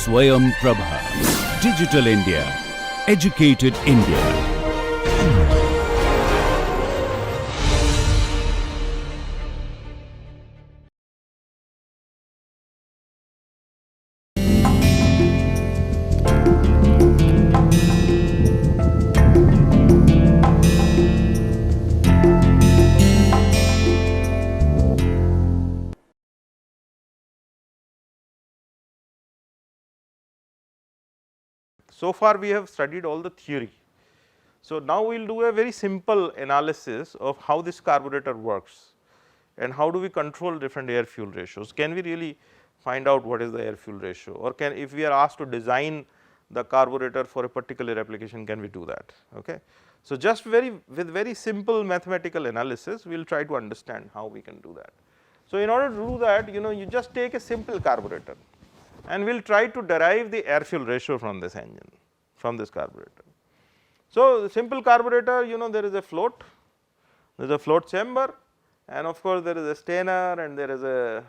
Swayam Prabha. Digital India. Educated India. So far we have studied all the theory. So now we will do a very simple analysis of how this carburetor works and how do we control different air fuel ratios. Can we really find out what is the air fuel ratio, or can, if we are asked to design the carburetor for a particular application, can we do that? Okay. So just with very simple mathematical analysis, we will try to understand how we can do that. So in order to do that, you just take a simple carburetor and we will try to derive the air fuel ratio from this engine, from this carburetor. So the simple carburetor, there is a float, there is a float chamber, and of course there is a stainer, and there is a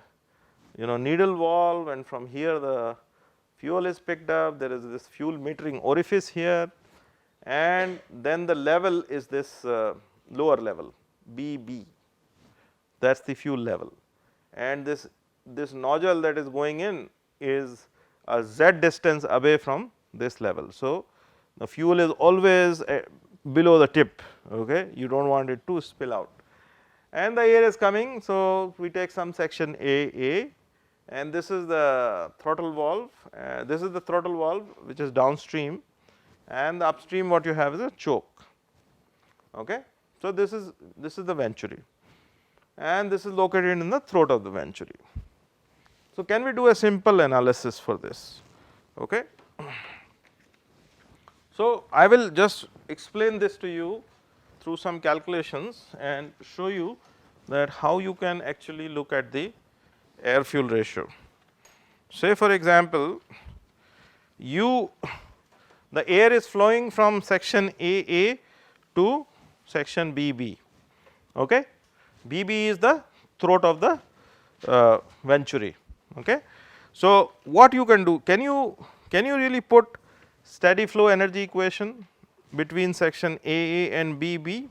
needle valve, and from here the fuel is picked up, there is this fuel metering orifice here, and then the level is this lower level BB, that is the fuel level, and this nozzle that is going in is a z distance away from this level. So the fuel is always below the tip, okay, you do not want it to spill out, and the air is coming. So we take some section A, and this is the throttle valve, this is the throttle valve which is downstream, and the upstream what you have is a choke, okay. So this is the venturi, and this is located in the throat of the venturi. So can we do a simple analysis for this? Okay. So I will just explain this to you through some calculations and show you that how you can actually look at the air fuel ratio. Say for example, the air is flowing from section AA to section BB, okay. BB is the throat of the venturi, okay. So what you can do, can you really put steady flow energy equation between section AA and BB?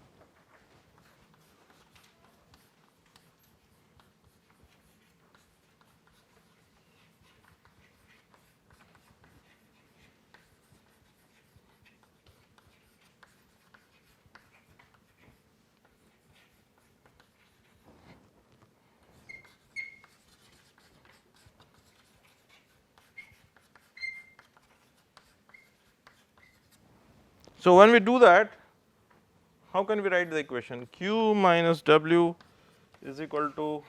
So when we do that, how can we write the equation? Q minus W is equal to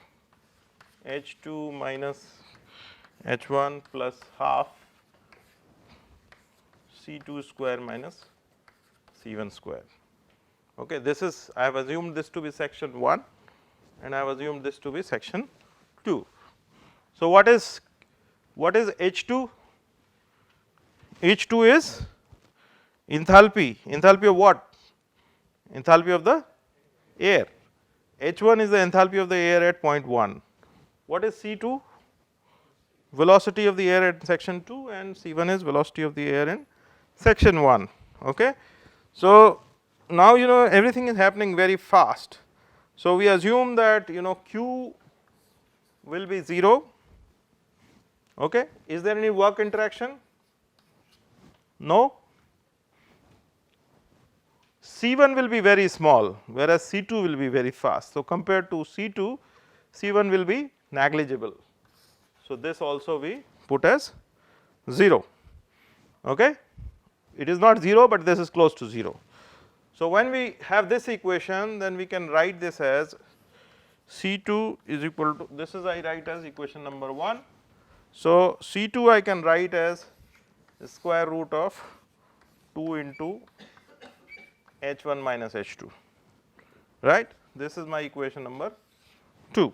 H2 minus H1 plus half C2 square minus C1 square. Okay, this is, I have assumed this to be section 1 and I have assumed this to be section 2. So what is H2? H2 is enthalpy of what? Enthalpy of the air. H1 is the enthalpy of the air at point 1. What is C2? Velocity of the air at section 2, and C1 is velocity of the air in section 1, okay. So now everything is happening very fast. So we assume that Q will be 0, okay. Is there any work interaction? No. C1 will be very small, whereas C2 will be very fast. So compared to C2, C1 will be negligible. So this also we put as 0, okay. It is not 0, but this is close to 0. So when we have this equation, then we can write this as C2 is equal to, this is I write as equation number 1. So C2 I can write as square root of 2 into H1 minus H2, right. This is my equation number 2,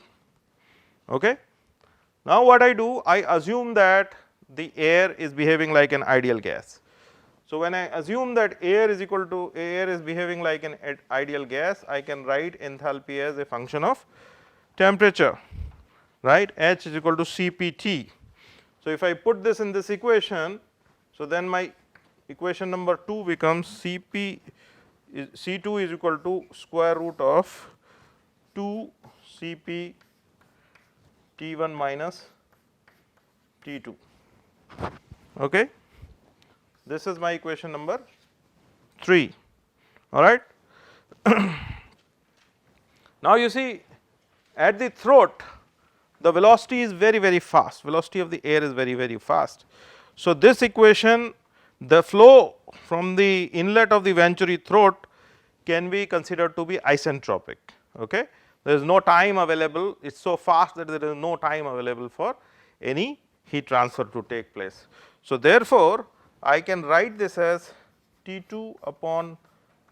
okay. Now what I do, I assume that the air is behaving like an ideal gas. So when I assume that air is behaving like an ideal gas, I can write enthalpy as a function of temperature, right. H is equal to Cpt. So, if I put this in this equation, so then my equation number 2 becomes Cp is C2 is equal to square root of 2 Cp T1 minus T2. Okay. This is my equation number 3, all right. Now, you see at the throat the velocity is very fast, velocity of the air is very fast. So, this equation, the flow from the inlet of the Venturi throat can be considered to be isentropic. Okay. There is no time available, it is so fast that there is no time available for any heat transfer to take place. So, therefore, I can write this as T2 upon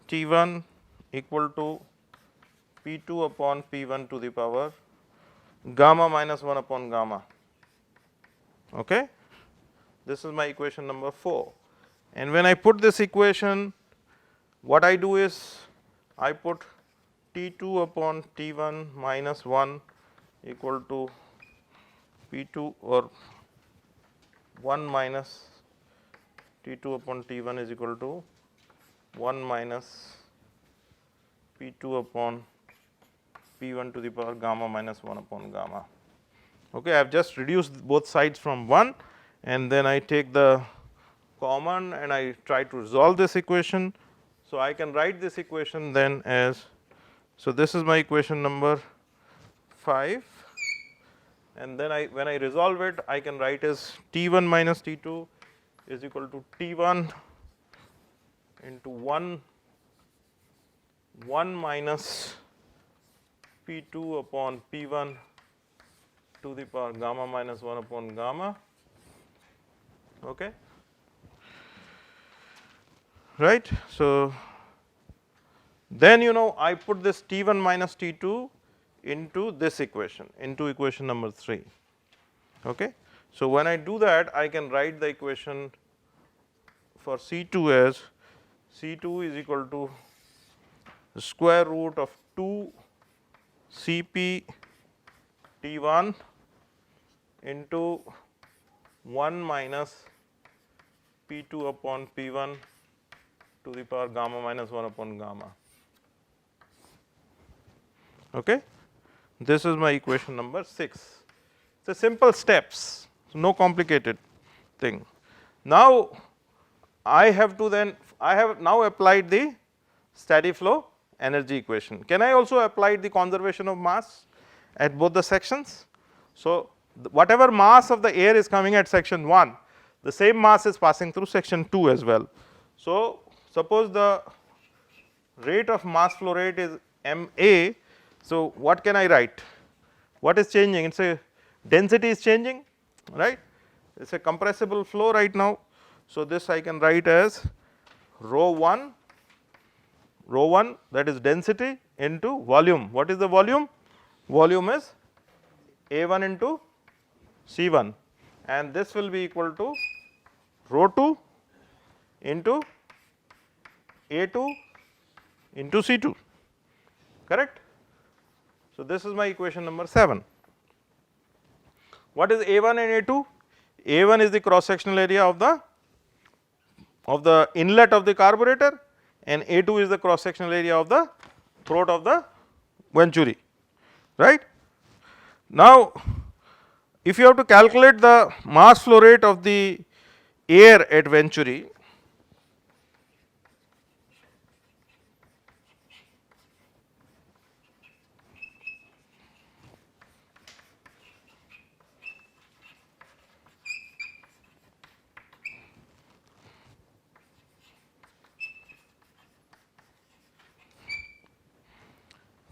T1 equal to P2 upon P1 to the power gamma minus 1 upon gamma. Okay. This is my equation number 4, and when I put this equation, what I do is I put T2 upon T1 minus 1 equal to P2 or 1 minus T2 upon T1 is equal to 1 minus P2 upon P1 to the power gamma minus 1 upon gamma. Okay, I have just reduced both sides from 1, and then I take the common and I try to resolve this equation. So, I can write this equation then as, so this is my equation number 5, and then when I resolve it, I can write as T1 minus T2 is equal to T1 into 1 minus P2 upon P1 to the power gamma minus 1 upon gamma. Okay. Right. So, then I put this T1 minus T2 into this equation, into equation number 3. Okay. So, when I do that, I can write the equation for C2 as C2 is equal to the square root of 2 Cp T1 into 1 minus P2 upon P1 to the power gamma minus 1 upon gamma. Okay. This is my equation number 6. It's a simple steps, no complicated thing. Now, I have now applied the steady flow energy equation. Can I also apply the conservation of mass at both the sections? So, whatever mass of the air is coming at section 1, the same mass is passing through section 2 as well. So, suppose the rate of mass flow rate is ma. So, what can I write? What is changing? It is a density is changing, right? It is a compressible flow right now. So, this I can write as rho 1 that is density into volume. What is the volume? Volume is A1 into C1, and this will be equal to rho 2 into A2 into C2, correct. So, this is my equation number 7. What is A1 and A2? A1 is the cross sectional area of the inlet of the carburetor, and A2 is the cross sectional area of the throat of the venturi, right. Now, if you have to calculate the mass flow rate of the air at venturi,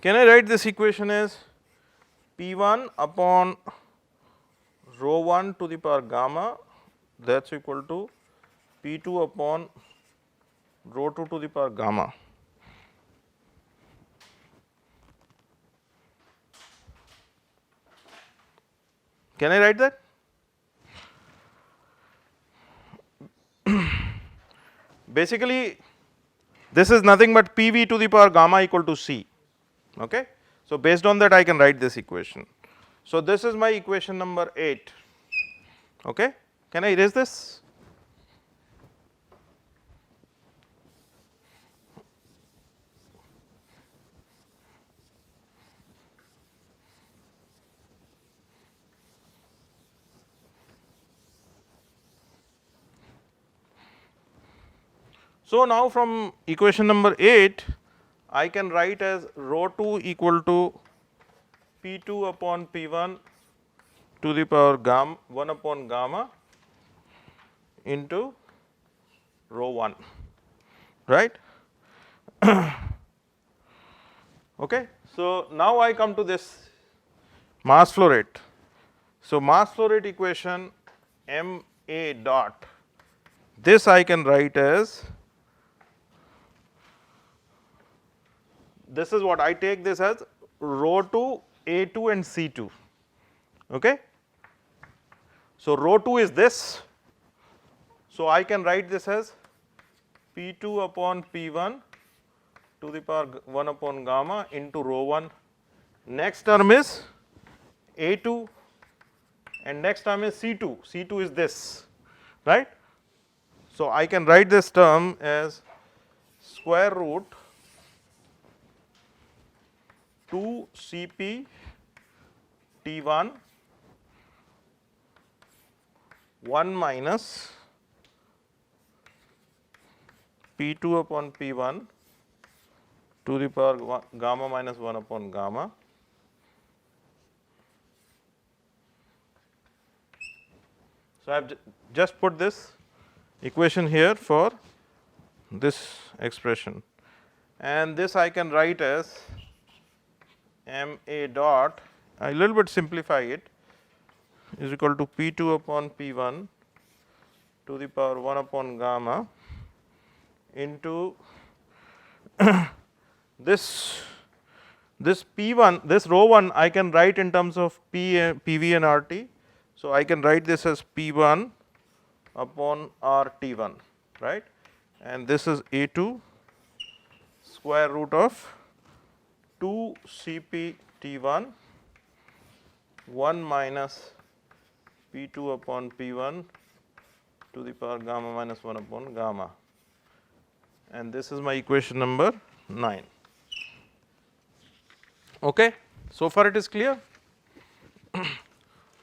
can I write this equation as P1 upon rho 1 to the power gamma, that is equal to P2 upon rho 2 to the power gamma. Can I write that? Basically, this is nothing but PV to the power gamma equal to C. Okay. So, based on that I can write this equation. So, this is my equation number 8. Okay. Can I erase this? So, now from equation number 8 I can write as rho 2 equal to P 2 upon P 1 to the power gamma 1 upon gamma into rho 1, right. Okay. So, now I come to this mass flow rate. So, mass flow rate equation m a dot, this I can write as, this is what I take this as rho 2 A 2 and C 2. Okay. So, rho 2 is this. So, I can write this as P 2 upon P 1 to the power 1 upon gamma into rho 1. Next term is A 2 and next term is C 2. C 2 is this, right. So, I can write this term as square root 2 C P T 1 1 minus P 2 upon P 1 to the power gamma minus 1 upon gamma. So, I have just put this equation here for this expression, and this I can write as m a dot, I little bit simplify it, is equal to P 2 upon P 1 to the power 1 upon gamma into this P 1, this rho 1 I can write in terms of P V and R T. So, I can write this as P 1 upon R T 1, right, and this is A 2 square root of 2 C P T 1 1 minus P 2 upon P 1 to the power gamma minus 1 upon gamma, and this is my equation number 9. Okay. So far it is clear.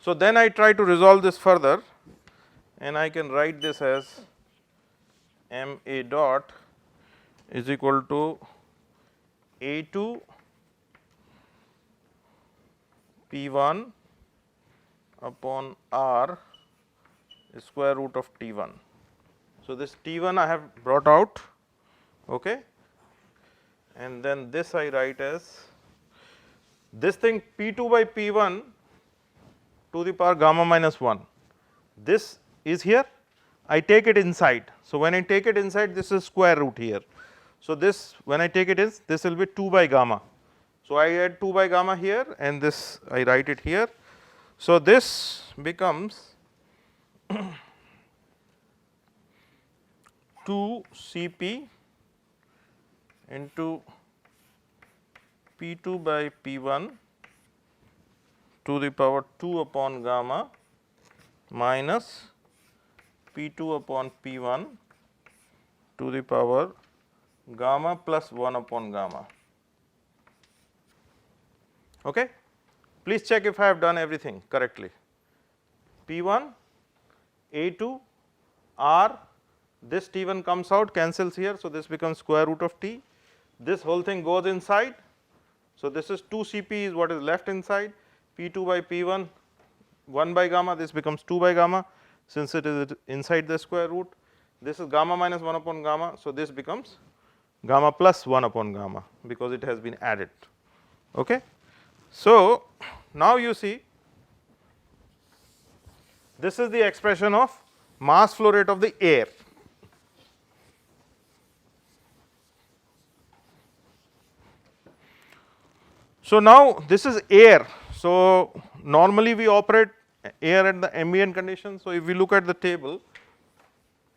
So, then I try to resolve this further, and I can write this as m a dot is equal to A 2 P 1 upon R square root of T 1. So, this T 1 I have brought out, okay, and then this I write as this thing P 2 by P 1 to the power gamma minus 1, this is here, I take it inside. So, when I take it inside, this is square root here. So, this when I take it in, this will be 2 by gamma. So, I add 2 by gamma here and this I write it here. So, this becomes 2 C P into P 2 by P 1 to the power 2 upon gamma minus P 2 upon P 1 to the power gamma plus 1 upon gamma. Okay. Please check if I have done everything correctly. P 1, A 2, R, this T 1 comes out, cancels here. So, this becomes square root of T, this whole thing goes inside. So, this is 2 C P is what is left inside, P 2 by P 1 1 by gamma, this becomes 2 by gamma since it is inside the square root, this is gamma minus 1 upon gamma. So, this becomes gamma plus 1 upon gamma because it has been added. Okay. So, now you see this is the expression of mass flow rate of the air. So, now this is air. So, normally we operate air at the ambient condition. So, if we look at the table,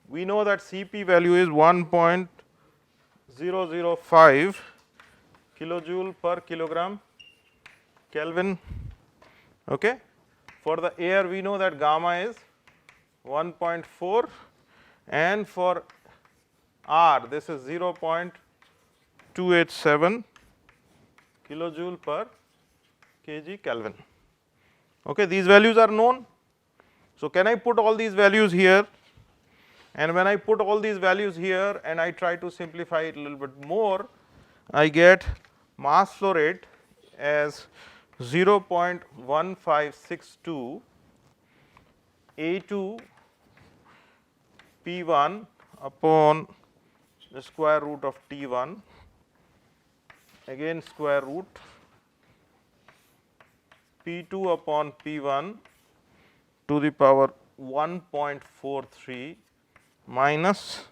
we know that Cp value is 1.005 kilojoule per kilogram Kelvin. Okay. For the air, we know that gamma is 1.4, and for R this is 0.287 kilojoule per kg Kelvin. Okay, these values are known. So, can I put all these values here, and when I put all these values here and I try to simplify it a little bit more, I get mass flow rate as 0.1562 A2 P1 upon the square root of T1, again square root P2 upon P1 to the power 1.43 minus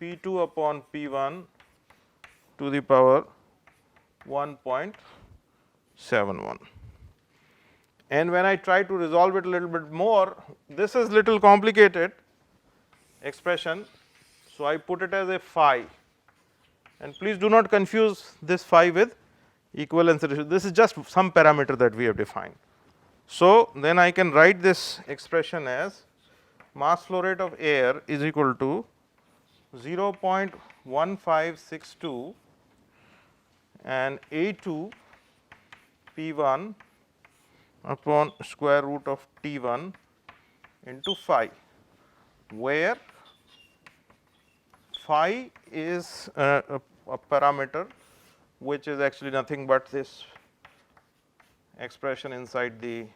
P2 upon P1 to the power 1.71. And when I try to resolve it a little bit more, this is little complicated expression. So, I put it as a phi, and please do not confuse this phi with equivalence ratio. This is just some parameter that we have defined. So, then I can write this expression as mass flow rate of air is equal to 0.1562 and A2 P1 upon square root of T1 into phi, where phi is a parameter which is actually nothing but this expression inside the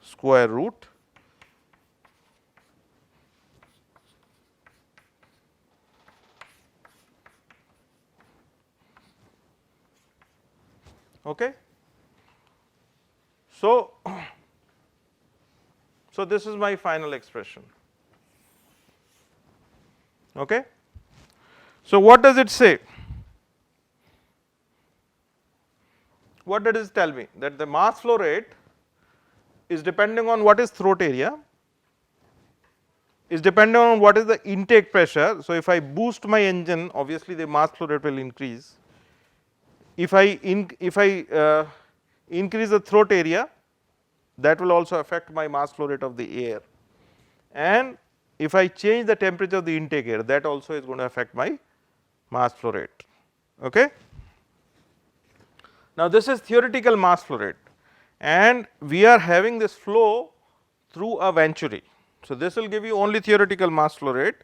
square root. Okay. So, this is my final expression. Okay. So, what does it say? What does it tell me? That the mass flow rate is depending on what is throat area, is depending on what is the intake pressure. So, if I boost my engine, obviously the mass flow rate will increase. If I increase the throat area, that will also affect my mass flow rate of the air, and if I change the temperature of the intake air, that also is going to affect my mass flow rate. Okay. Now, this is theoretical mass flow rate, and we are having this flow through a venturi. So, this will give you only theoretical mass flow rate.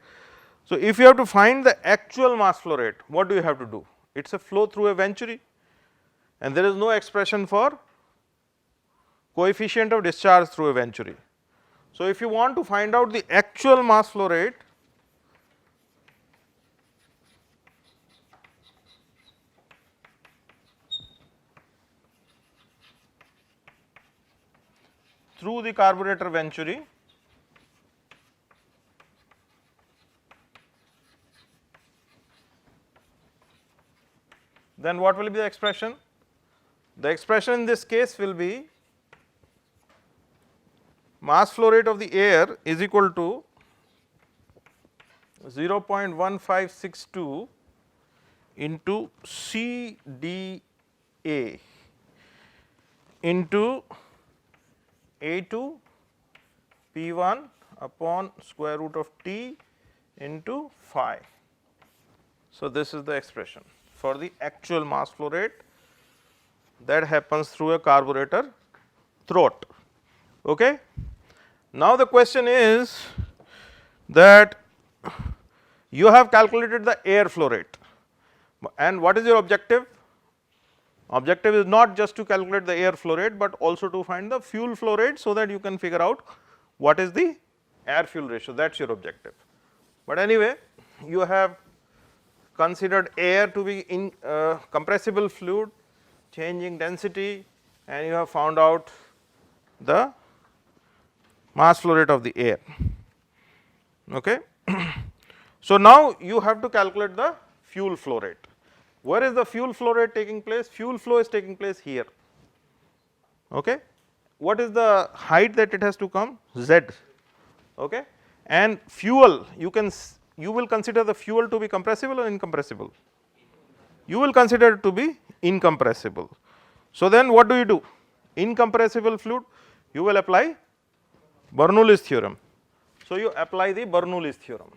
So, if you have to find the actual mass flow rate, what do you have to do? It is a flow through a venturi, and there is no expression for coefficient of discharge through a venturi. So, if you want to find out the actual mass flow rate, through the carburetor venturi, then what will be the expression? The expression in this case will be mass flow rate of the air is equal to 0.1562 into CdA into A2 P1 upon square root of T into phi. So, this is the expression for the actual mass flow rate that happens through a carburetor throat. Okay. Now, the question is that you have calculated the air flow rate, and what is your objective? Objective is not just to calculate the air flow rate, but also to find the fuel flow rate, so that you can figure out what is the air fuel ratio. That is your objective. But anyway, you have considered air to be in compressible fluid, changing density, and you have found out the mass flow rate of the air. Okay. So, now you have to calculate the fuel flow rate. Where is the fuel flow rate taking place? Fuel flow is taking place here. Okay. What is the height that it has to come? Z. Okay. And fuel, you will consider the fuel to be compressible or incompressible? You will consider it to be incompressible. So, then what do you do? Incompressible fluid, you will apply Bernoulli's theorem. So, you apply the Bernoulli's theorem.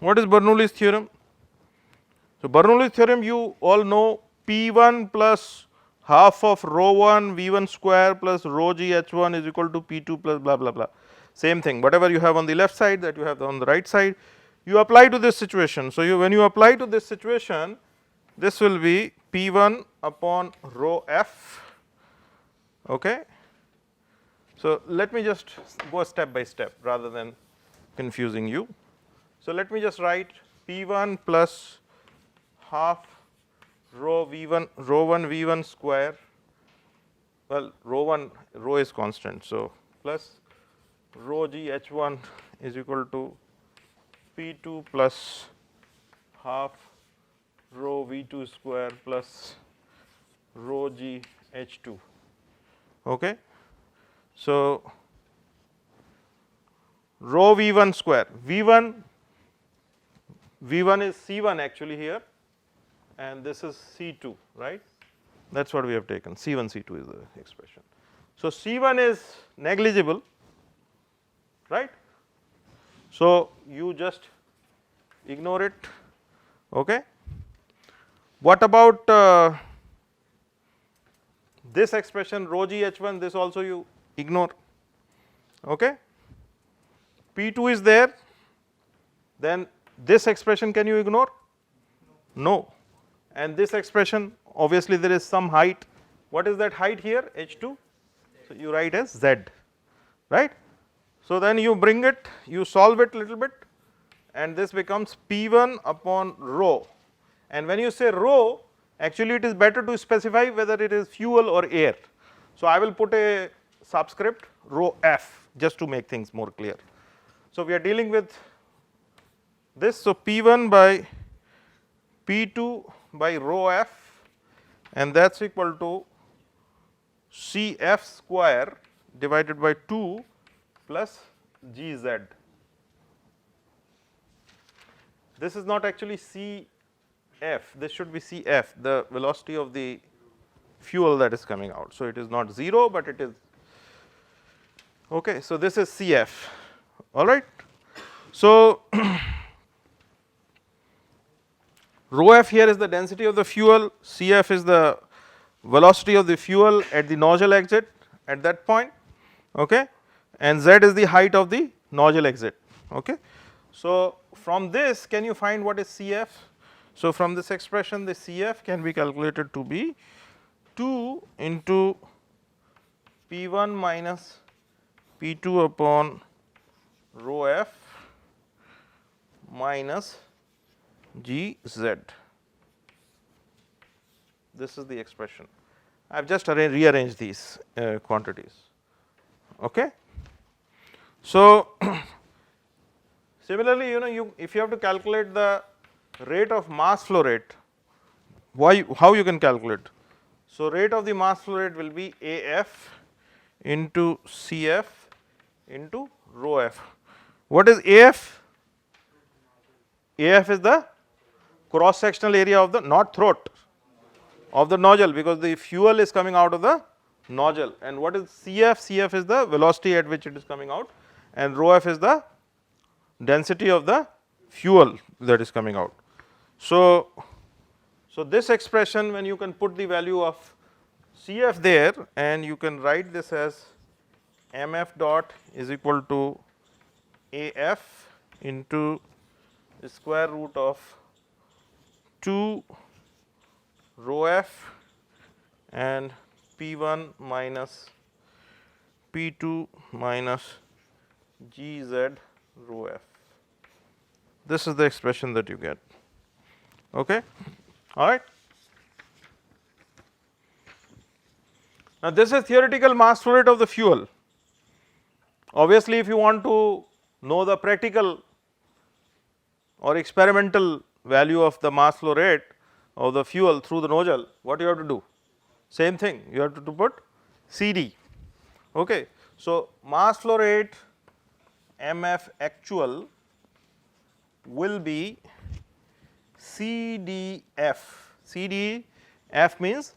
What is Bernoulli's theorem? So, Bernoulli's theorem you all know P1 plus half of rho 1 V1 square plus rho g H1 is equal to P2 plus blah blah blah. Same thing, whatever you have on the left side that you have on the right side, you apply to this situation. So, when you apply to this situation, this will be P1 upon rho f. Okay. So, let me just go step by step rather than confusing you. So, let me just write P1 plus half rho V1 rho 1 V1 square, well rho is constant. So, plus rho g H1 is equal to P2 plus half rho V2 square plus rho g H2. Okay. So, rho V1 square, V1 is C1 actually here, and this is C2, right, that is what we have taken, C1 C2 is the expression. So, C1 is negligible, right. So, you just ignore it. Okay. What about this expression rho g H1, this also you ignore. Okay. P2 is there, then this expression can you ignore? No. And this expression obviously there is some height. What is that height here? H2. So, you write as Z, right. So, then you bring it, you solve it little bit, and this becomes P1 upon rho. And when you say rho, actually it is better to specify whether it is fuel or air. So, I will put a subscript rho f just to make things more clear. So, we are dealing with this. So, P1 by P2 by rho f, and that is equal to Cf square divided by 2 plus Gz. This is not actually Cf, this should be Cf, the velocity of the fuel that is coming out. So, it is not 0, but it is okay. So, this is Cf, all right. So, rho f here is the density of the fuel, Cf is the velocity of the fuel at the nozzle exit at that point, okay, and Z is the height of the nozzle exit. Okay. So, from this can you find what is Cf? So, from this expression the Cf can be calculated to be 2 into P1 minus P2 upon rho f minus Gz. This is the expression. I have just rearranged these quantities. Okay. So, similarly, if you have to calculate the rate of mass flow rate, how you can calculate? So, rate of the mass flow rate will be AF into CF into rho f. What is AF? AF is the cross sectional area of the, not throat, of the nozzle, because the fuel is coming out of the nozzle. And what is Cf? Cf is the velocity at which it is coming out, and rho f is the density of the fuel that is coming out. So, this expression, when you can put the value of Cf there, and you can write this as Mf dot is equal to Af into the square root of 2 rho f and P1 minus P2 minus Gz rho f. This is the expression that you get. Okay. All right. Now, this is theoretical mass flow rate of the fuel. Obviously, if you want to know the practical or experimental value of the mass flow rate of the fuel through the nozzle, what you have to do? Same thing, you have to put CD. Okay. So, mass flow rate MF actual will be CDF. CDF means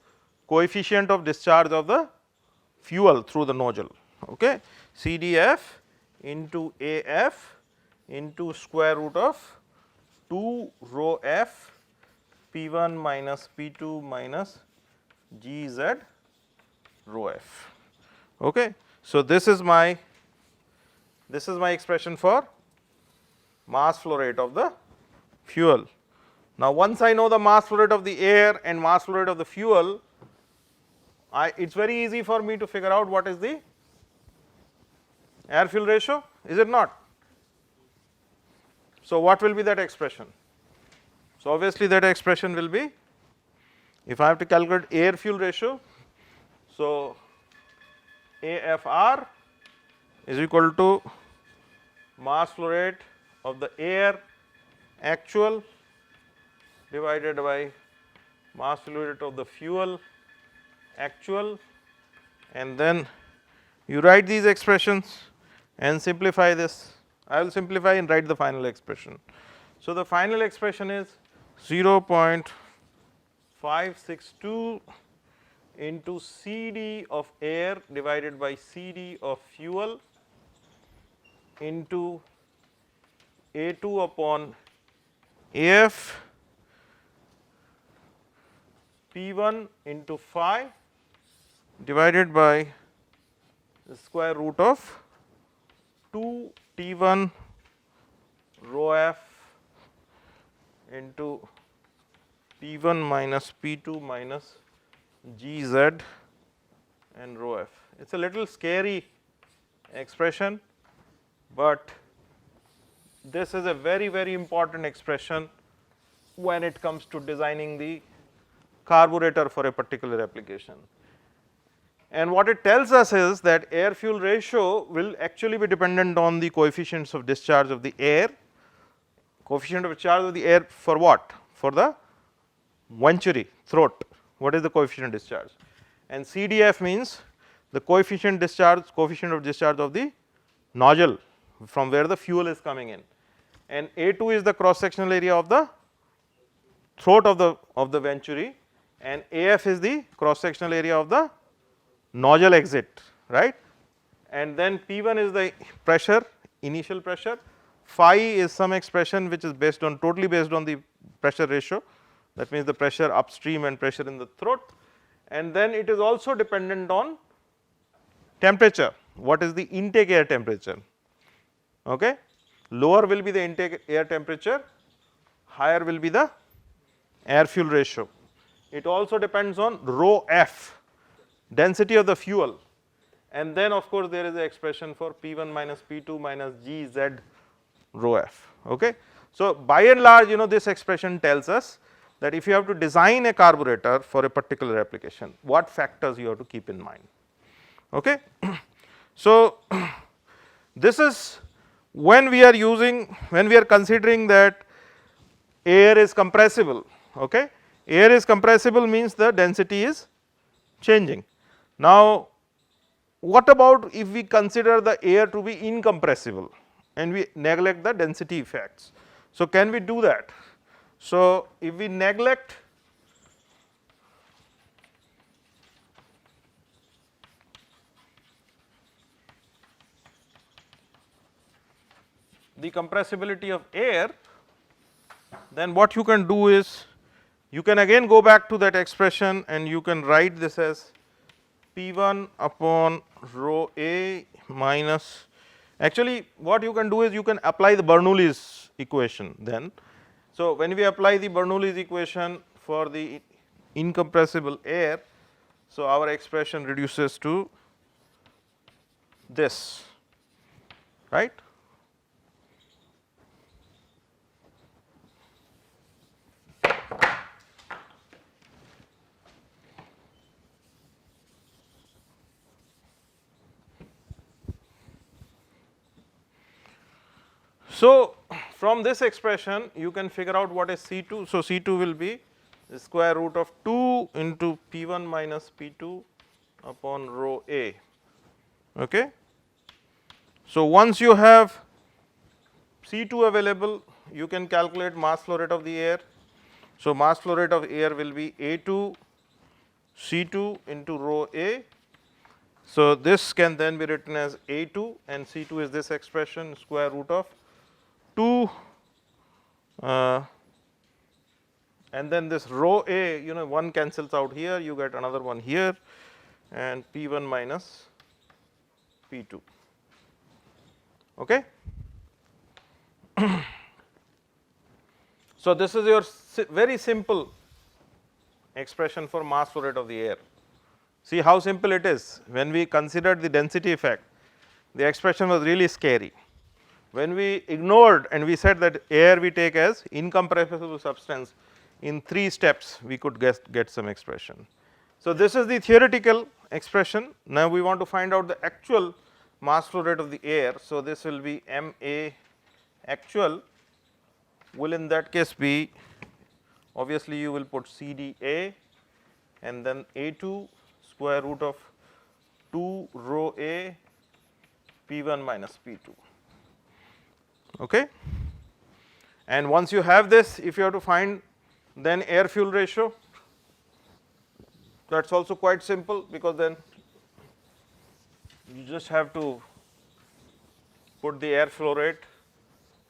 coefficient of discharge of the fuel through the nozzle. Okay. CDF into AF into square root of 2 rho F P1 minus P2 minus GZ rho F. Okay. So, this is my expression for mass flow rate of the fuel. Now, once I know the mass flow rate of the air and mass flow rate of the fuel, it is very easy for me to figure out what is the air fuel ratio, is it not? So, what will be that expression? So, obviously that expression will be, if I have to calculate air fuel ratio, so AFR is equal to mass flow rate of the air actual divided by mass flow rate of the fuel actual, and then you write these expressions and simplify this. I will simplify and write the final expression. So, the final expression is 0.562 into CD of air divided by CD of fuel into A2 upon AF P1 into phi divided by the square root of 2 T1 rho F into P1 minus P2 minus GZ and rho F. It is a little scary expression, but this is a very, very important expression when it comes to designing the carburetor for a particular application. And what it tells us is that air fuel ratio will actually be dependent on the coefficients of discharge of the air. Coefficient of discharge of the air for what? For the venturi, throat. What is the coefficient of discharge? And CDF means the coefficient of discharge of the nozzle from where the fuel is coming in. And A2 is the cross sectional area of the throat of the venturi, and AF is the cross sectional area of the nozzle exit, right. And then P1 is the pressure, initial pressure, phi is some expression which is totally based on the pressure ratio, that means the pressure upstream and pressure in the throat, and then it is also dependent on temperature. What is the intake air temperature? Okay. Lower will be the intake air temperature, higher will be the air fuel ratio. It also depends on rho F, density of the fuel, and then of course there is the expression for P1 minus P2 minus GZ rho F. Okay. So, by and large, this expression tells us that if you have to design a carburetor for a particular application, what factors you have to keep in mind. Okay. So, this is when we are considering that air is compressible. Okay. Air is compressible means the density is changing. Now, what about if we consider the air to be incompressible and we neglect the density effects? So, can we do that? So, if we neglect the compressibility of air, then what you can do is you can again go back to that expression and you can write this as P1 upon rho A minus, actually what you can do is you can apply the Bernoulli's equation then. So, when we apply the Bernoulli's equation for the incompressible air, so our expression reduces to this, right. So, from this expression you can figure out what is C2. So, C2 will be the square root of 2 into P1 minus P2 upon rho A. Okay. So, once you have C2 available, you can calculate mass flow rate of the air. So, mass flow rate of air will be A2 C2 into rho A. So, this can then be written as A2 and C2 is this expression square root of 2 and then this rho A, one cancels out here, you get another one here and P1 minus P2. Okay. So, this is your very simple expression for mass flow rate of the air. See how simple it is. When we considered the density effect, the expression was really scary. When we ignored and we said that air we take as incompressible substance, in 3 steps we could get some expression. So, this is the theoretical expression. Now, we want to find out the actual mass flow rate of the air. So, this will be m A actual will in that case be, obviously you will put C D A and then A2 square root of 2 rho A P1 minus P2. Okay. And once you have this, if you have to find then air fuel ratio, that is also quite simple, because then you just have to put the air flow rate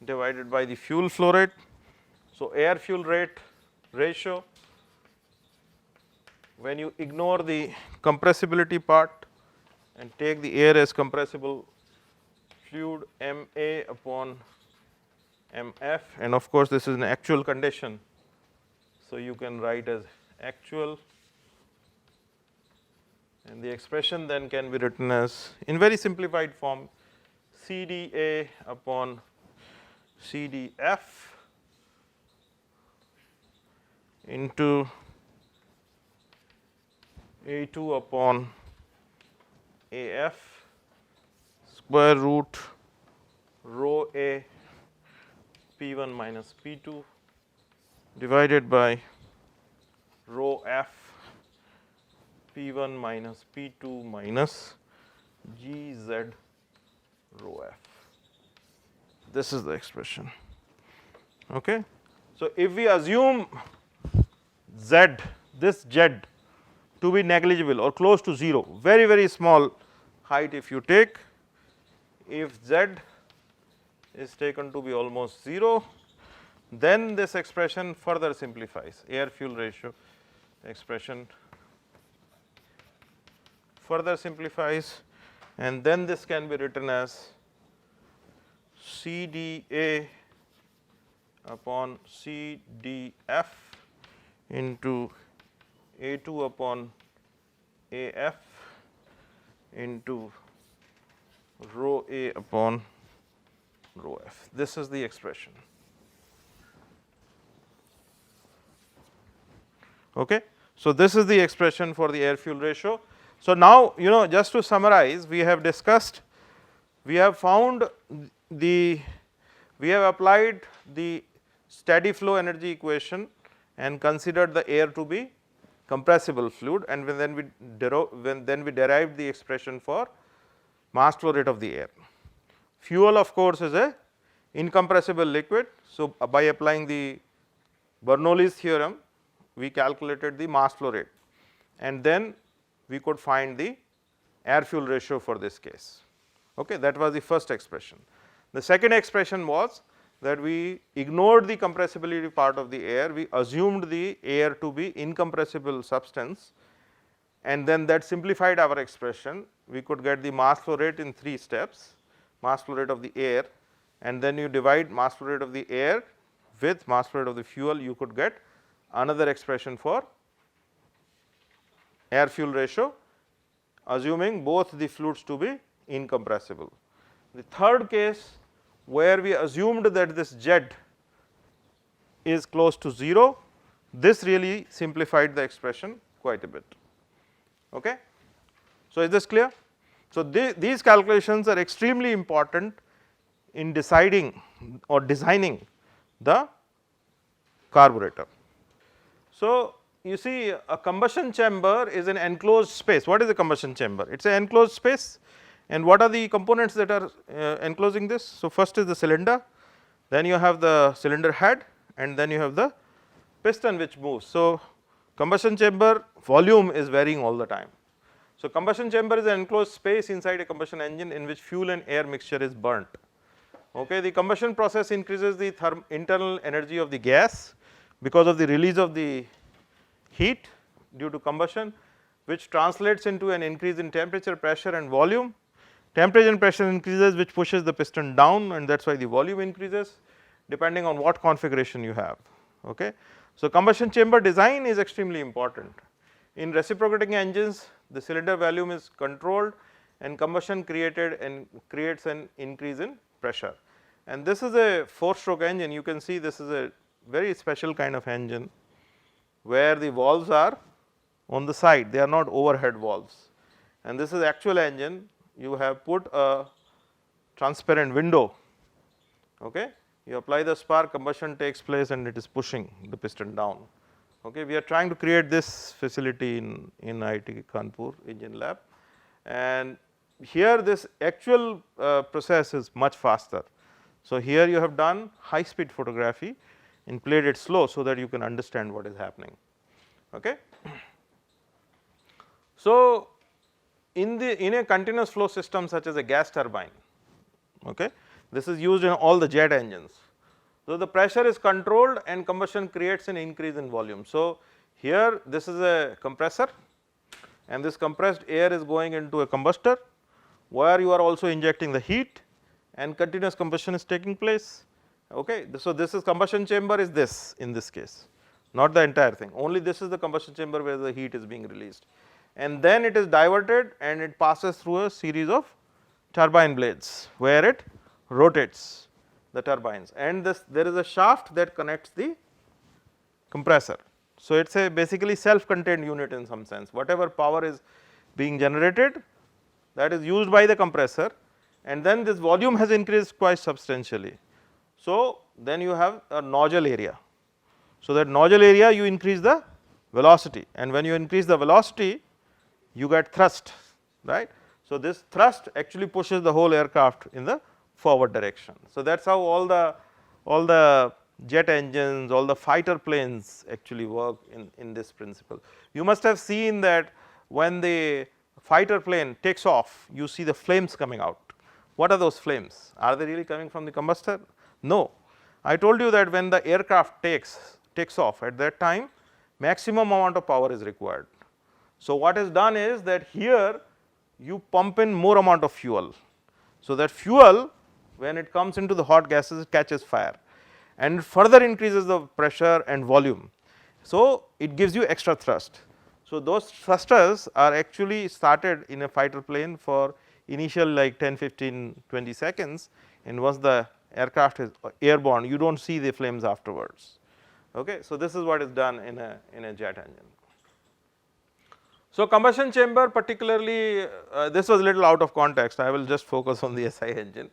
divided by the fuel flow rate. So, air fuel rate ratio, when you ignore the compressibility part and take the air as compressible fluid, m A upon m F, and of course, this is an actual condition. So, you can write as actual, and the expression then can be written as, in very simplified form, C D A upon C D F into A2 upon AF square root rho A P1 minus P2 divided by rho F P1 minus P2 minus GZ rho F. This is the expression. Okay. So, if we assume Z, this Z to be negligible or close to 0, very, very small height if you take, if Z is taken to be almost 0, then this expression further simplifies, air fuel ratio expression further simplifies, and then this can be written as C D A upon C D F into A2 upon AF into rho A upon rho F. This is the expression. Okay. So, this is the expression for the air fuel ratio. So, now just to summarize, we have discussed, we have found we have applied the steady flow energy equation and considered the air to be compressible fluid, and then we derived the expression for mass flow rate of the air. Fuel of course is a incompressible liquid. So, by applying the Bernoulli's theorem, we calculated the mass flow rate, and then we could find the air fuel ratio for this case. Okay, that was the first expression. The second expression was that we ignored the compressibility part of the air, we assumed the air to be incompressible substance, and then that simplified our expression. We could get the mass flow rate in 3 steps, mass flow rate of the air, and then you divide mass flow rate of the air with mass flow rate of the fuel, you could get another expression for air fuel ratio, assuming both the fluids to be incompressible. The third case, where we assumed that this Z is close to 0, this really simplified the expression quite a bit. Okay. So, is this clear? So, these calculations are extremely important in deciding or designing the carburetor. So, you see a combustion chamber is an enclosed space. What is a combustion chamber? It is an enclosed space, and what are the components that are enclosing this? So, first is the cylinder, then you have the cylinder head, and then you have the piston which moves. So, combustion chamber volume is varying all the time. So, combustion chamber is an enclosed space inside a combustion engine in which fuel and air mixture is burnt. Okay, the combustion process increases the internal energy of the gas because of the release of the heat due to combustion, which translates into an increase in temperature, pressure and volume. Temperature and pressure increases, which pushes the piston down, and that is why the volume increases depending on what configuration you have. Okay. So, combustion chamber design is extremely important. In reciprocating engines, the cylinder volume is controlled and combustion creates an increase in pressure. And this is a 4-stroke engine. You can see this is a very special kind of engine where the valves are on the side, they are not overhead valves. And this is actual engine, you have put a transparent window, okay. You apply the spark, combustion takes place and it is pushing the piston down. Okay. We are trying to create this facility in IIT Kanpur engine lab, and here this actual process is much faster. So, here you have done high speed photography and played it slow, so that you can understand what is happening. Okay. So, in a continuous flow system such as a gas turbine, okay, this is used in all the jet engines. So, the pressure is controlled and combustion creates an increase in volume. So, here this is a compressor and this compressed air is going into a combustor where you are also injecting the heat and continuous combustion is taking place. Okay. So, this is combustion chamber is this in this case, not the entire thing, only this is the combustion chamber where the heat is being released, and then it is diverted and it passes through a series of turbine blades where it rotates the turbines, and there is a shaft that connects the compressor. So, it is a basically self contained unit in some sense, whatever power is being generated that is used by the compressor, and then this volume has increased quite substantially. So, then you have a nozzle area. So, that nozzle area you increase the velocity, and when you increase the velocity you get thrust, right. So, this thrust actually pushes the whole aircraft in the forward direction. So, that is how all the jet engines, all the fighter planes actually work in this principle. You must have seen that when the fighter plane takes off, you see the flames coming out. What are those flames? Are they really coming from the combustor? No. I told you that when the aircraft takes off, at that time maximum amount of power is required. So, what is done is that here you pump in more amount of fuel. So, that fuel when it comes into the hot gases it catches fire and further increases the pressure and volume. So, it gives you extra thrust. So, those thrusters are actually started in a fighter plane for initial like 10, 15, 20 seconds, and once the aircraft is airborne you do not see the flames afterwards. Okay. So, this is what is done in a jet engine. So, combustion chamber particularly this was a little out of context, I will just focus on the SI engine.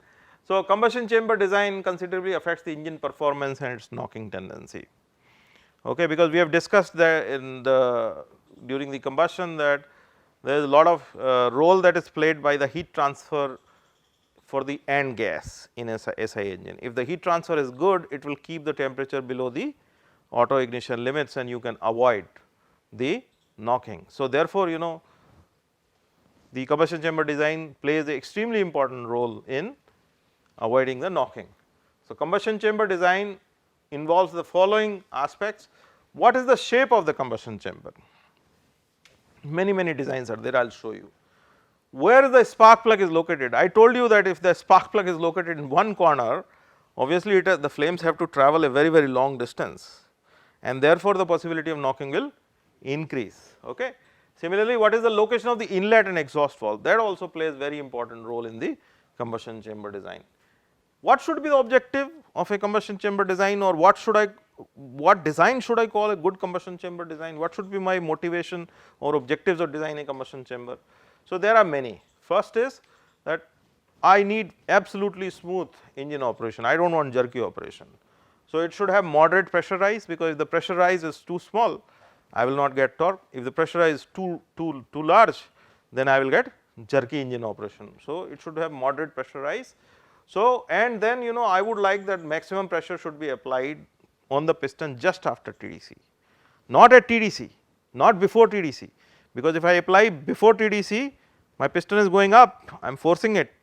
So, combustion chamber design considerably affects the engine performance and its knocking tendency, okay, because we have discussed that during the combustion that there is a lot of role that is played by the heat transfer for the end gas in a SI engine. If the heat transfer is good, it will keep the temperature below the auto ignition limits and you can avoid the knocking. So, therefore, you know the combustion chamber design plays an extremely important role in avoiding the knocking. So, combustion chamber design involves the following aspects. What is the shape of the combustion chamber? Many designs are there, I will show you. Where the spark plug is located? I told you that if the spark plug is located in one corner, obviously the flames have to travel a very long distance, and therefore, the possibility of knocking will increase. Okay. Similarly, what is the location of the inlet and exhaust valve? That also plays very important role in the combustion chamber design. What should be the objective of a combustion chamber design, or what design should I call a good combustion chamber design? What should be my motivation or objectives of designing a combustion chamber? So, there are many. First is that I need absolutely smooth engine operation, I do not want jerky operation. So, it should have moderate pressure rise, because if the pressure rise is too small I will not get torque. If the pressure is too large, then I will get jerky engine operation. So, it should have moderate pressure rise. So, and then I would like that maximum pressure should be applied on the piston just after TDC, not at TDC, not before TDC, because if I apply before TDC, my piston is going up, I am forcing it,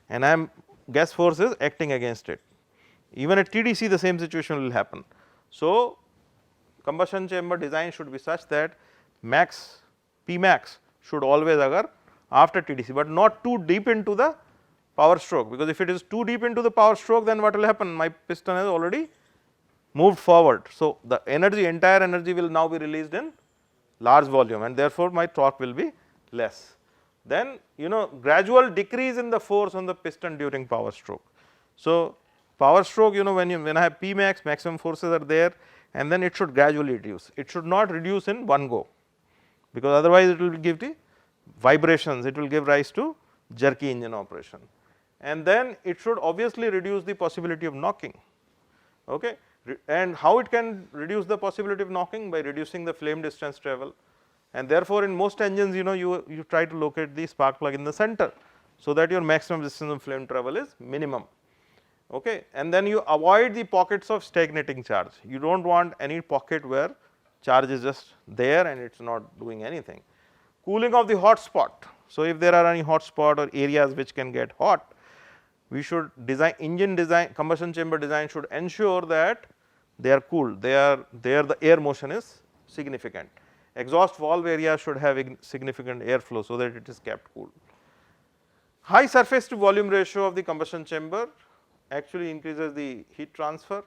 and I am gas force is acting against it. Even at TDC the same situation will happen. So, combustion chamber design should be such that max P max should always occur after TDC, but not too deep into the power stroke, because if it is too deep into the power stroke, then what will happen, my piston has already moved forward. So, the energy, entire energy will now be released in large volume, and therefore, my torque will be less. Then gradual decrease in the force on the piston during power stroke. So, power stroke when I have P max, maximum forces are there, and then it should gradually reduce. It should not reduce in one go, because otherwise it will give the vibrations, it will give rise to jerky engine operation, and then it should obviously reduce the possibility of knocking. Okay. And how it can reduce the possibility of knocking? By reducing the flame distance travel, and therefore, in most engines you try to locate the spark plug in the center, so that your maximum distance of flame travel is minimum. Okay. And then you avoid the pockets of stagnating charge, you do not want any pocket where charge is just there and it is not doing anything. Cooling of the hot spot. So, if there are any hot spot or areas which can get hot, we should design engine design, combustion chamber design should ensure that they are cooled, there the air motion is significant. Exhaust valve area should have significant airflow, so that it is kept cool. High surface to volume ratio of the combustion chamber actually increases the heat transfer,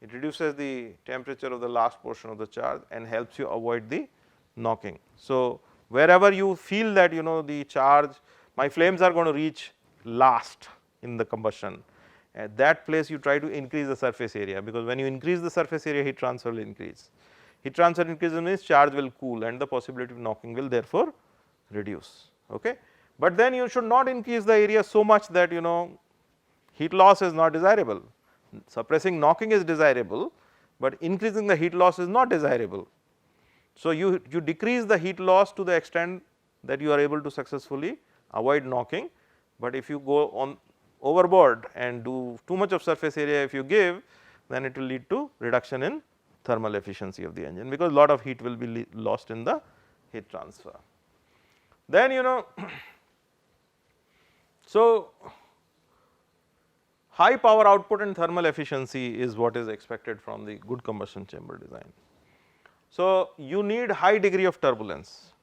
it reduces the temperature of the last portion of the charge and helps you avoid the knocking. So, wherever you feel that the charge, my flames are going to reach last in the combustion, at that place you try to increase the surface area, because when you increase the surface area, heat transfer will increase. Heat transfer increases means charge will cool and the possibility of knocking will therefore reduce. Okay. But then you should not increase the area so much that heat loss is not desirable. Suppressing knocking is desirable, but increasing the heat loss is not desirable. So, you decrease the heat loss to the extent that you are able to successfully avoid knocking, but if you go on overboard and do too much of surface area, if you give, then it will lead to reduction in thermal efficiency of the engine, because lot of heat will be lost in the heat transfer. Then so high power output and thermal efficiency is what is expected from the good combustion chamber design. So, you need high degree of turbulence,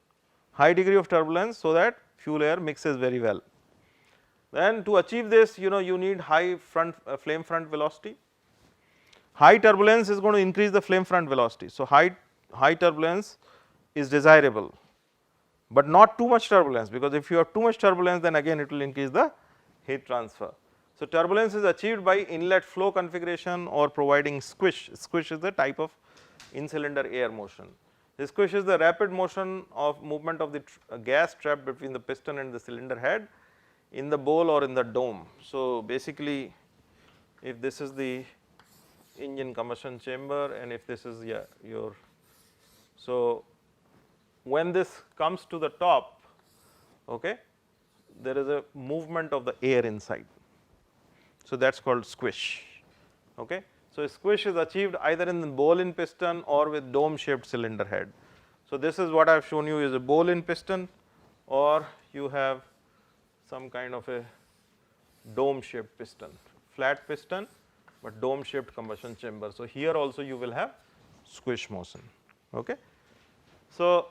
so that fuel air mixes very well. Then to achieve this you need high flame front velocity. High turbulence is going to increase the flame front velocity. So, high turbulence is desirable, but not too much turbulence, because if you have too much turbulence, then again it will increase the heat transfer. So, turbulence is achieved by inlet flow configuration or providing squish. Squish is the type of in cylinder air motion. The squish is the rapid motion of movement of the gas trapped between the piston and the cylinder head in the bowl or in the dome. So, basically if this is the engine combustion chamber and if this is your, so when this comes to the top, okay, there is a movement of the air inside. So, that is called squish. Okay. So, squish is achieved either in the bowl in piston or with dome shaped cylinder head. So, this is what I have shown you is a bowl in piston, or you have some kind of a dome shaped piston, flat piston, but dome shaped combustion chamber. So, here also you will have squish motion. Okay. So,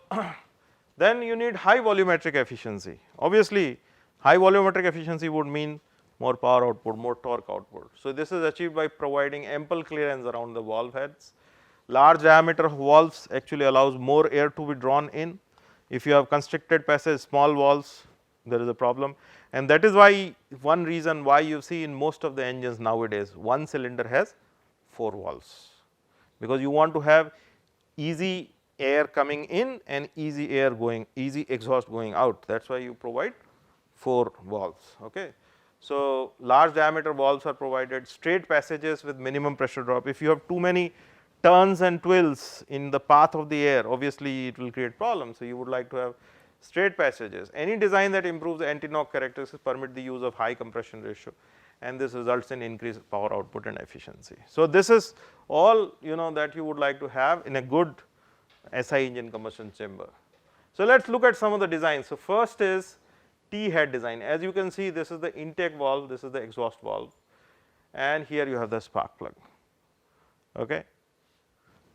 then you need high volumetric efficiency. Obviously, high volumetric efficiency would mean more power output, more torque output. So, this is achieved by providing ample clearance around the valve heads. Large diameter of valves actually allows more air to be drawn in. If you have constricted passage, small valves, there is a problem, and that is why one reason why you see in most of the engines nowadays one cylinder has 4 valves, because you want to have easy air coming in and easy exhaust going out. That is why you provide 4 valves. Okay. So, large diameter valves are provided, straight passages with minimum pressure drop. If you have too many turns and twirls in the path of the air, obviously it will create problems. So, you would like to have straight passages. Any design that improves the anti-knock characteristics permit the use of high compression ratio, and this results in increased power output and efficiency. So, this is all that you would like to have in a good SI engine combustion chamber. So, let us look at some of the designs. So, first is T head design. As you can see, this is the intake valve, this is the exhaust valve, and here you have the spark plug. Okay.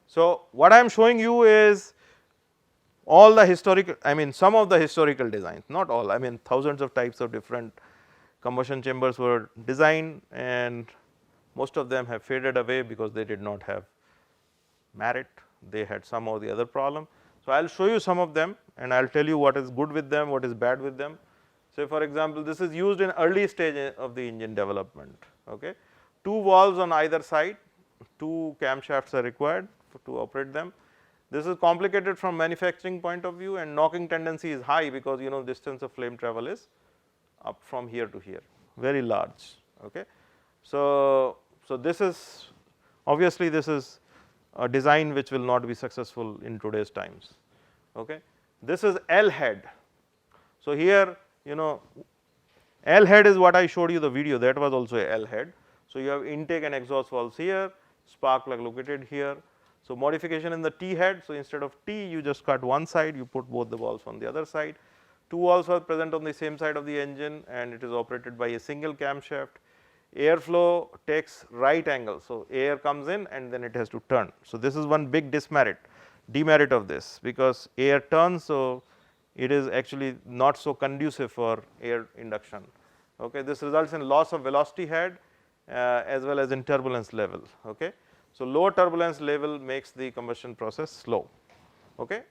So, what I am showing you is all the historical, I mean some of the historical designs, not all, I mean thousands of types of different combustion chambers were designed, and most of them have faded away because they did not have merit, they had some or the other problem. So, I will show you some of them and I will tell you what is good with them, what is bad with them. Say for example, this is used in early stage of the engine development. Okay. 2 valves on either side, 2 camshafts are required to operate them. This is complicated from manufacturing point of view, and knocking tendency is high because distance of flame travel is up from here to here, very large. Okay. So, this is obviously this is a design which will not be successful in today's times. Okay. This is L head. So, here L head is what I showed you the video, that was also a L head. So, you have intake and exhaust valves here, spark plug located here. So, modification in the T head. So, instead of T you just cut one side, you put both the valves on the other side. 2 valves are present on the same side of the engine and it is operated by a single camshaft. Airflow takes right angle. So, air comes in and then it has to turn. So, this is one big demerit of this, because air turns. So, it is actually not so conducive for air induction. Okay. This results in loss of velocity head as well as in turbulence level. Okay. So, low turbulence level makes the combustion process slow. Okay.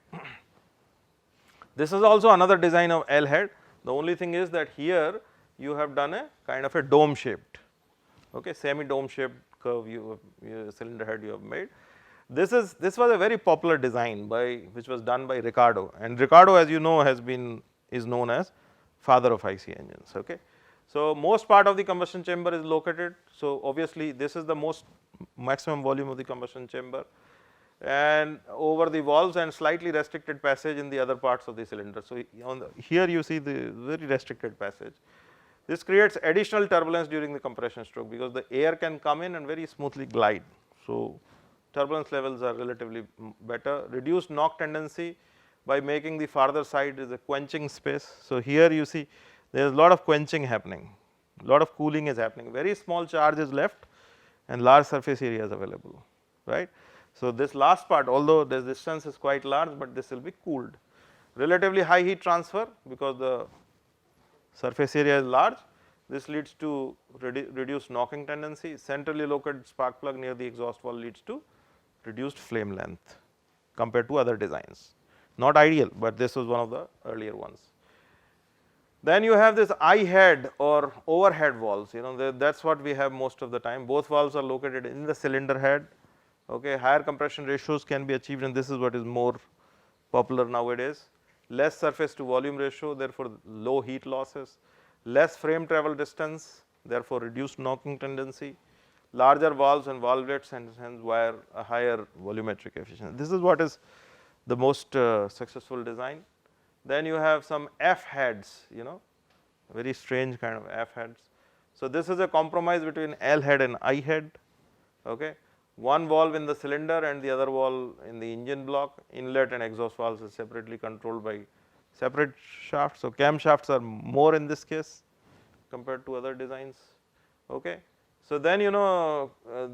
This is also another design of L head. The only thing is that here you have done a kind of a dome shaped, okay, semi dome shaped curve cylinder head you have made. This was a very popular design which was done by Ricardo, and Ricardo, as you know, is known as father of IC engines. Okay. So, most part of the combustion chamber is located. So, obviously this is the maximum volume of the combustion chamber, and over the valves and slightly restricted passage in the other parts of the cylinder. So, here you see the very restricted passage. This creates additional turbulence during the compression stroke because the air can come in and very smoothly glide. So, turbulence levels are relatively better. Reduced knock tendency by making the farther side is a quenching space. So, here you see there is a lot of quenching happening, lot of cooling is happening, very small charge is left and large surface area is available, right. So, this last part, although the distance is quite large, but this will be cooled. Relatively high heat transfer because the surface area is large, this leads to reduced knocking tendency. Centrally located spark plug near the exhaust valve leads to reduced flame length compared to other designs. Not ideal, but this was one of the earlier ones. Then you have this I head or overhead valves, that is what we have most of the time. Both valves are located in the cylinder head. Okay. Higher compression ratios can be achieved, and this is what is more popular nowadays. Less surface to volume ratio, therefore low heat losses, less frame travel distance, therefore reduced knocking tendency, larger valves and valvelets, and hence wire a higher volumetric efficiency. This is what is the most successful design. Then you have some F heads, very strange kind of F heads. So, this is a compromise between L head and I head. Okay. One valve in the cylinder and the other valve in the engine block. Inlet and exhaust valves are separately controlled by separate shafts. So, camshafts are more in this case compared to other designs. Okay. So, then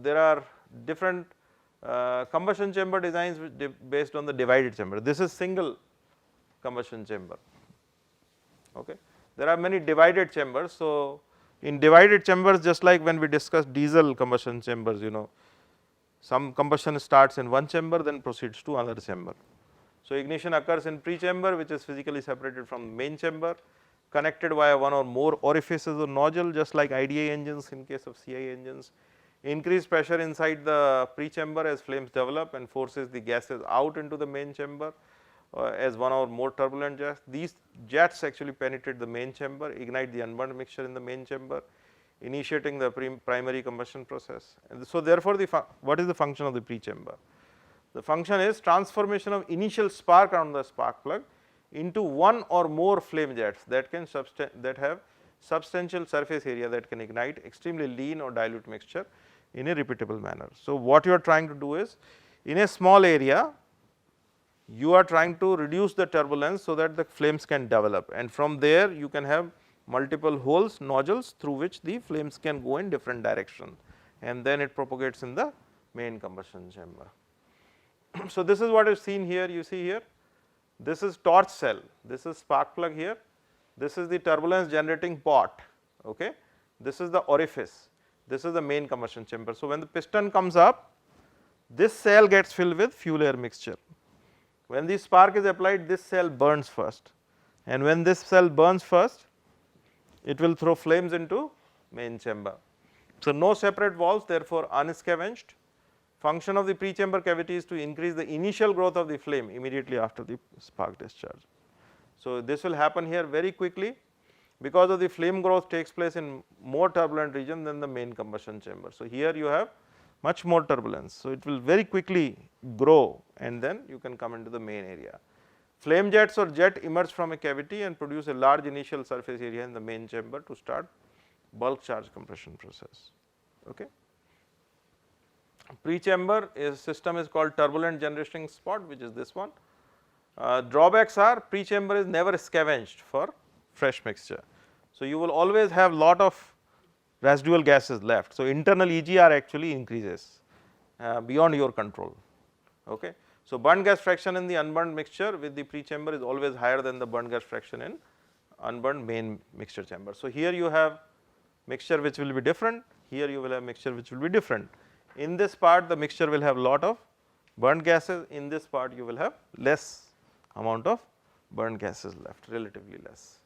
there are different combustion chamber designs based on the divided chamber. This is single combustion chamber. Okay. There are many divided chambers. So, in divided chambers, just like when we discussed diesel combustion chambers, some combustion starts in one chamber, then proceeds to another chamber. So, ignition occurs in pre-chamber, which is physically separated from the main chamber, connected via one or more orifices or nozzle, just like IDA engines in case of CI engines. Increased pressure inside the pre-chamber as flames develop and forces the gases out into the main chamber as one or more turbulent jets. These jets actually penetrate the main chamber, ignite the unburned mixture in the main chamber, initiating the primary combustion process. And so, therefore, what is the function of the pre-chamber? The function is transformation of initial spark around the spark plug into one or more flame jets that can have substantial surface area that can ignite extremely lean or dilute mixture in a repeatable manner. So, what you are trying to do is, in a small area you are trying to reduce the turbulence so that the flames can develop, and from there you can have multiple holes, nodules, through which the flames can go in different directions, and then it propagates in the main combustion chamber. So, this is what is seen here. You see here, this is torch cell, this is spark plug here, this is the turbulence generating pot, okay. This is the orifice, this is the main combustion chamber. So, when the piston comes up, this cell gets filled with fuel air mixture. When the spark is applied, this cell burns first, and when this cell burns first, it will throw flames into main chamber. So, no separate valves, therefore unscavenged. Function of the pre-chamber cavity is to increase the initial growth of the flame immediately after the spark discharge. So, this will happen here very quickly, because of the flame growth takes place in more turbulent region than the main combustion chamber. So, here you have much more turbulence. So, it will very quickly grow, and then you can come into the main area. Flame jets or jet emerge from a cavity and produce a large initial surface area in the main chamber to start bulk charge compression process. Okay. Pre-chamber system is called turbulent generating spot, which is this one. Drawbacks are, pre-chamber is never scavenged for fresh mixture. So, you will always have lot of residual gases left. So, internal EGR actually increases beyond your control. Okay. So, burnt gas fraction in the unburnt mixture with the pre-chamber is always higher than the burnt gas fraction in unburnt main mixture chamber. So, here you have mixture which will be different, here you will have mixture which will be different. In this part the mixture will have lot of burnt gases, in this part you will have less amount of burnt gases left, relatively less.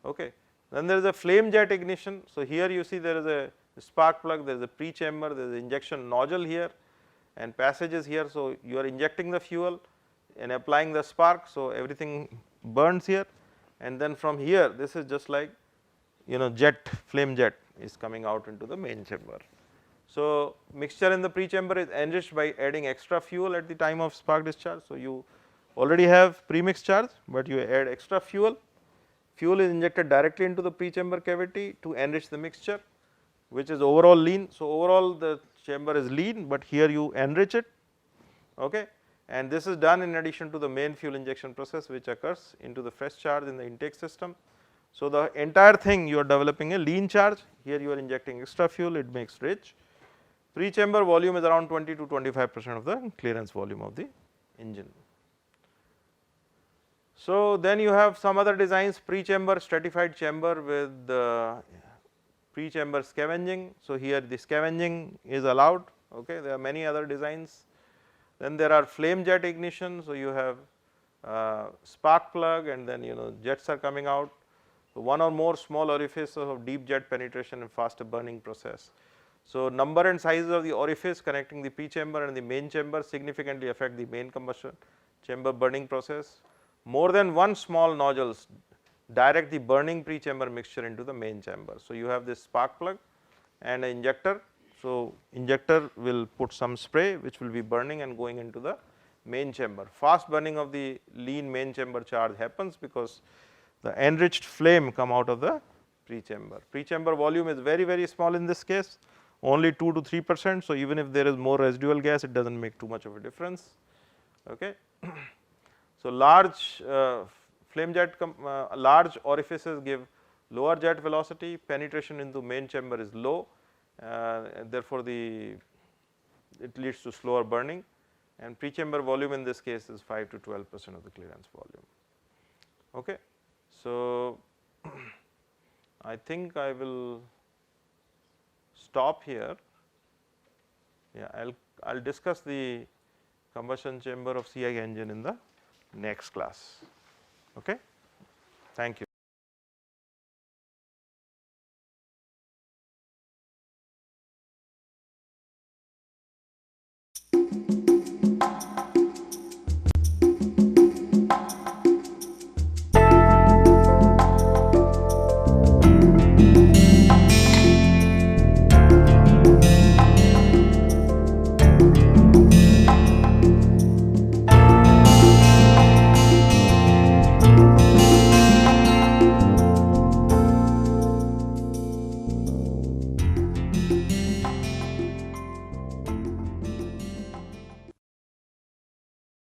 Okay. Then there is a flame jet ignition. So, here you see there is a spark plug, there is a pre-chamber, there is an injection nozzle here and passages here. So, you are injecting the fuel and applying the spark. So, everything burns here, and then from here this is just like jet, flame jet is coming out into the main chamber. So, mixture in the pre-chamber is enriched by adding extra fuel at the time of spark discharge. So, you already have pre-mixed charge, but you add extra fuel. Fuel is injected directly into the pre-chamber cavity to enrich the mixture, which is overall lean. So, overall the chamber is lean, but here you enrich it, okay. And this is done in addition to the main fuel injection process, which occurs into the fresh charge in the intake system. So, the entire thing you are developing a lean charge, here you are injecting extra fuel, it makes rich. Pre-chamber volume is around 20 to 25% of the clearance volume of the engine. So, then you have some other designs, pre-chamber stratified chamber with pre-chamber scavenging. So, here the scavenging is allowed, okay. There are many other designs. Then there are flame jet ignition. So, you have spark plug, and then jets are coming out. So, one or more small orifices of deep jet penetration and faster burning process. So, number and sizes of the orifice connecting the pre-chamber and the main chamber significantly affect the main combustion chamber burning process. More than one small nozzles direct the burning pre-chamber mixture into the main chamber. So, you have this spark plug and an injector. So, injector will put some spray which will be burning and going into the main chamber. Fast burning of the lean main chamber charge happens because the enriched flame come out of the pre-chamber. Pre-chamber volume is very small in this case, only 2 to 3%. So, even if there is more residual gas, it does not make too much of a difference. Okay. So, large flame jet large orifices give lower jet velocity, penetration into main chamber is low, therefore, it leads to slower burning, and pre-chamber volume in this case is 5 to 12% of the clearance volume. Okay. So, I think I will stop here. Yeah, I'll discuss the combustion chamber of CI engine in the next class. Okay. Thank you.